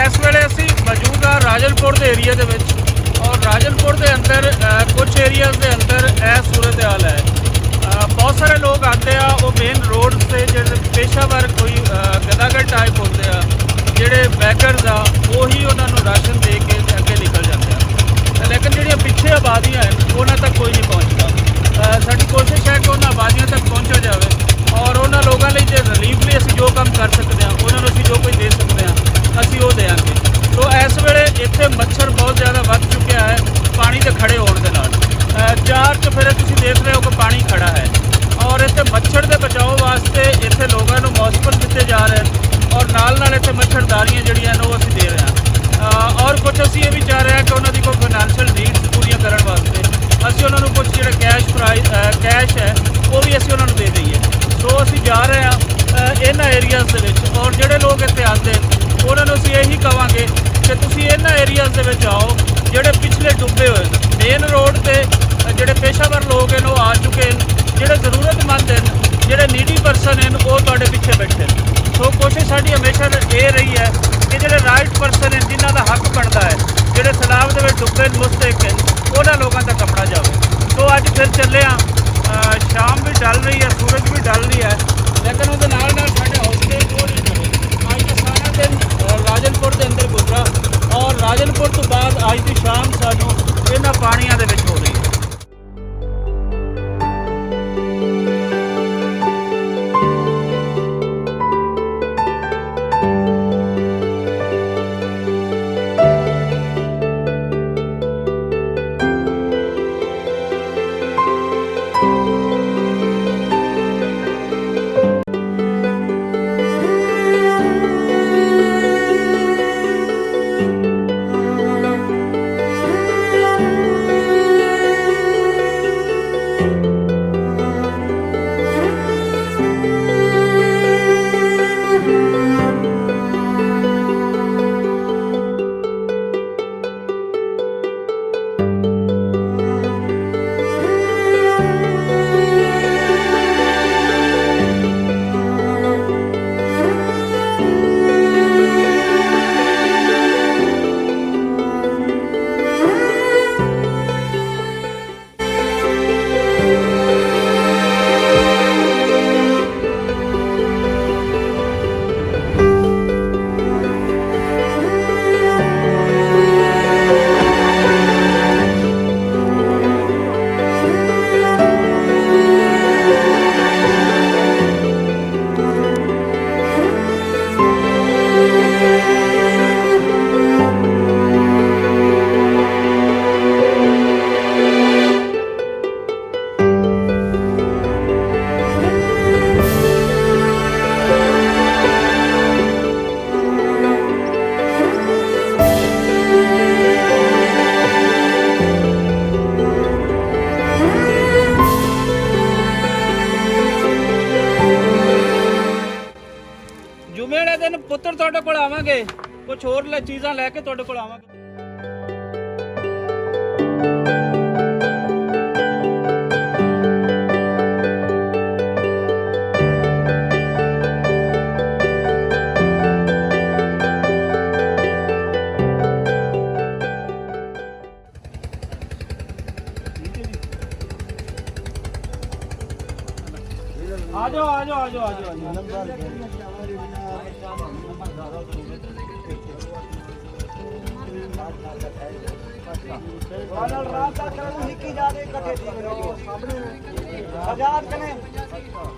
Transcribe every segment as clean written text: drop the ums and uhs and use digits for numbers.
इस वेले असी मौजूद हाँ राजनपुर के एरिया के और राजनपुर के अंदर कुछ एरियाज के अंदर यह सूरत हाल है। बहुत सारे लोग आते हैं वो मेन रोड से जो पेशावर कोई गदागर टाइप होते हैं जोड़े बैकर्स आ वही उन्होंने राशन दे के अगे निकल जाते हैं, लेकिन जो पिछे आबादियाँ हैं उन्होंने तक कोई नहीं पहुँचता। साड़ी कोशिश है कि उन्होंने आबादियों तक पहुँचा जाए और उन्होंने लोगों लिए जो रिलीफ लिए असी जो काम कर सकते हैं उन्होंने असी जो कोई दे सकते हैं असी वो देंगे। तो इस वेले इत्थे मच्छर बहुत ज़्यादा बढ़ चुका है पानी के खड़े होने के नाल। जार च फिर तुसीं देख रहे हो कि पानी खड़ा है और इत्थे मच्छर के बचाव वास्ते इत्थे लोगों को मौसपन दिते जा रहे हैं और नाल इत्थे मच्छरदारियाँ जिहड़ियां ने वो असीं दे रहे हैं। और कुछ असीं ये भी चाह रहे हैं कि उन्होंने कोई फाइनैंशियल नीड्स पूरियां करने वास्ते असीं उन्होंने कुछ जो कैश है वो भी असीं उन्होंने दे दईए। सो असीं जा रहे हैं इन्हां एरियाज़ दे विच और जिहड़े लोग इत्थे आते हैं उन्होंने असीं यही कहांगे कि तुसीं इन्हां एरियाज़ दे विच आओ जिहड़े पिछले डुबे हुए मेन रोड ते जिहड़े पेशावर लोग हैं वो आ चुके हैं, जिहड़े जरूरतमंद हैं जिहड़े नीडी पर्सन हैं वो तुहाडे पिछे बैठे। सो कोशिश साडी हमेशा ये रही है कि जिहड़े राइट पर्सन हैं जिन्हां दा हक बनता है जिहड़े सैलाब दे विच डुबे मुस्तक हैं उन्हां लोगों तक अपना जाए। तो अज फिर चले शाम भी ढल रही है सूरज भी ढल रही है, लेकिन उहदे नाल नाल साडे हौसले जो नहीं चले। अज तो सारा दिन राजनपुर के अंदर गुजरा और राजनपुर तो बाद अज की शाम सानू इन्हां पानियां दे विच हो रही है। जुमे वाले दिन पुत्र तुहाडे कोल आवांगे, कुछ होर चीज़ां लैके तुहाडे कोल आवांगे। आ जाओ आ जाओ आ जाओ आ जाओ।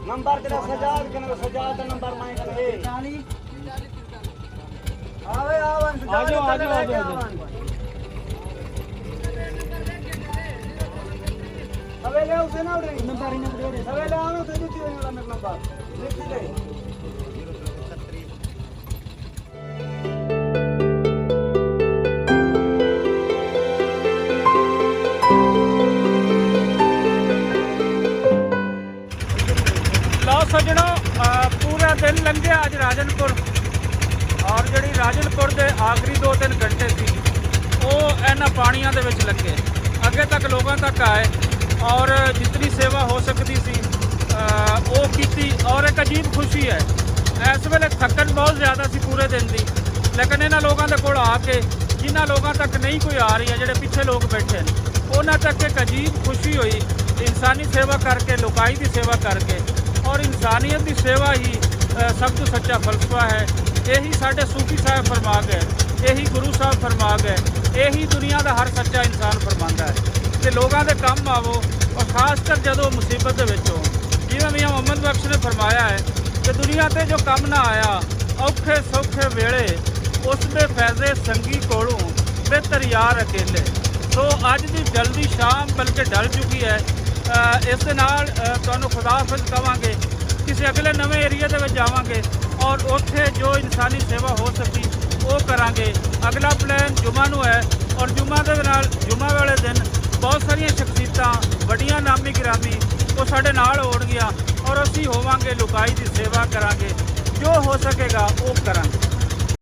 नंबर तेरा सजाद कने सजाद नंबर मैं कने आवे आवन आ जाओ आ जाओ आ जाओ। सवेले उसे ना उड़े नंबर ही ना उड़े सवेले आओ तो नीचे वाला मेरा नंबर लिख दे। सजनों पूरा दिन लंघे अज राजनपुर और जी राजनपुर के आखिरी 2-3 घंटे सी वो इन्हां पानियां दे विच लंघे। ਅੱਗੇ ਤੱਕ ਲੋਕਾਂ ਤੱਕ ਆਏ ਔਰ ਜਿਤਨੀ ਸੇਵਾ ਹੋ ਸਕਦੀ ਸੀ ਉਹ ਕੀਤੀ। ਔਰ ਇੱਕ ਅਜੀਬ ਖੁਸ਼ੀ ਹੈ, ਇਸ ਵੇਲੇ ਥੱਕਣ ਬਹੁਤ ਜ਼ਿਆਦਾ ਸੀ ਪੂਰੇ ਦਿਨ ਦੀ, ਲੇਕਿਨ ਇਹਨਾਂ ਲੋਕਾਂ ਦੇ ਕੋਲ ਆ ਕੇ ਜਿਨ੍ਹਾਂ ਲੋਕਾਂ ਤੱਕ ਨਹੀਂ ਕੋਈ ਆ ਰਹੀ ਹੈ, ਜਿਹੜੇ ਪਿੱਛੇ ਲੋਕ ਬੈਠੇ ਨੇ, ਉਹਨਾਂ ਤੱਕ ਇੱਕ ਅਜੀਬ ਖੁਸ਼ੀ ਹੋਈ ਇਨਸਾਨੀ ਸੇਵਾ ਕਰਕੇ, ਲੋਕਾਈ ਦੀ ਸੇਵਾ ਕਰਕੇ। ਔਰ ਇਨਸਾਨੀਅਤ ਦੀ ਸੇਵਾ ਹੀ ਸਭ ਤੋਂ ਸੱਚਾ ਫਲਸਫਾ ਹੈ। ਇਹੀ ਸਾਡੇ ਸੂਫੀ ਸਾਹਿਬ ਫਰਮਾ ਗਏ, ਇਹੀ ਗੁਰੂ ਸਾਹਿਬ ਫਰਮਾ ਗਏ, ਇਹੀ ਦੁਨੀਆ ਦਾ ਹਰ ਸੱਚਾ ਇਨਸਾਨ ਫਰਮਾਉਂਦਾ ਹੈ ਕਿ ਲੋਕਾਂ ਦੇ ਕੰਮ ਆਵੋ, ਔਰ ਖਾਸ ਕਰ ਜਦੋਂ ਮੁਸੀਬਤ ਦੇ ਵਿੱਚ ਹੋ। ਜਿਵੇਂ ਮੀਆਂ ਮੁਹੰਮਦ ਬਖਸ਼ ਨੇ ਫਰਮਾਇਆ ਹੈ ਕਿ ਦੁਨੀਆ ਤੇ ਜੋ ਕੰਮ ਨਾ ਆਇਆ, ਔਖੇ ਸੌਖੇ ਵੇਲੇ ਉਸ ਦੇ ਫੈਜ਼ੇ ਸੰਗੀ ਕੋਲੋਂ ਬਿਹਤਰ ਯਾਰ ਅਕੇਲੇ। ਸੋ ਅੱਜ ਦੀ ਜਲਦੀ ਸ਼ਾਮ ਬਲਕਿ ਢਲ ਚੁੱਕੀ ਹੈ। ਇਸ ਦੇ ਨਾਲ ਤੁਹਾਨੂੰ ਖੁਦਾਫਿਜ਼ ਕਵਾਂਗੇ, ਕਿਸੇ ਅਗਲੇ ਨਵੇਂ ਏਰੀਆ ਦੇ ਵਿੱਚ ਜਾਵਾਂਗੇ ਔਰ ਉੱਥੇ ਜੋ ਇਨਸਾਨੀ ਸੇਵਾ ਹੋ ਸਕੀ ਉਹ ਕਰਾਂਗੇ। ਅਗਲਾ ਪਲਾਨ ਜੁਮਾ ਨੂੰ ਹੈ ਔਰ ਜੁਮਾ ਦੇ ਨਾਲ ਜੁਮਾ ਵਾਲੇ ਦਿਨ ਬਹੁਤ ਸਾਰੀਆਂ ਸ਼ਖਸੀਅਤਾਂ ਵੱਡੀਆਂ ਨਾਮੀ ਗਿਰਾਮੀ ਉਹ ਸਾਡੇ ਨਾਲ ਹੋਣਗੀਆਂ ਔਰ ਅਸੀਂ ਹੋਵਾਂਗੇ, ਲੋਕਾਈ ਦੀ ਸੇਵਾ ਕਰਾਂਗੇ, ਜੋ ਹੋ ਸਕੇਗਾ ਉਹ ਕਰਾਂਗੇ।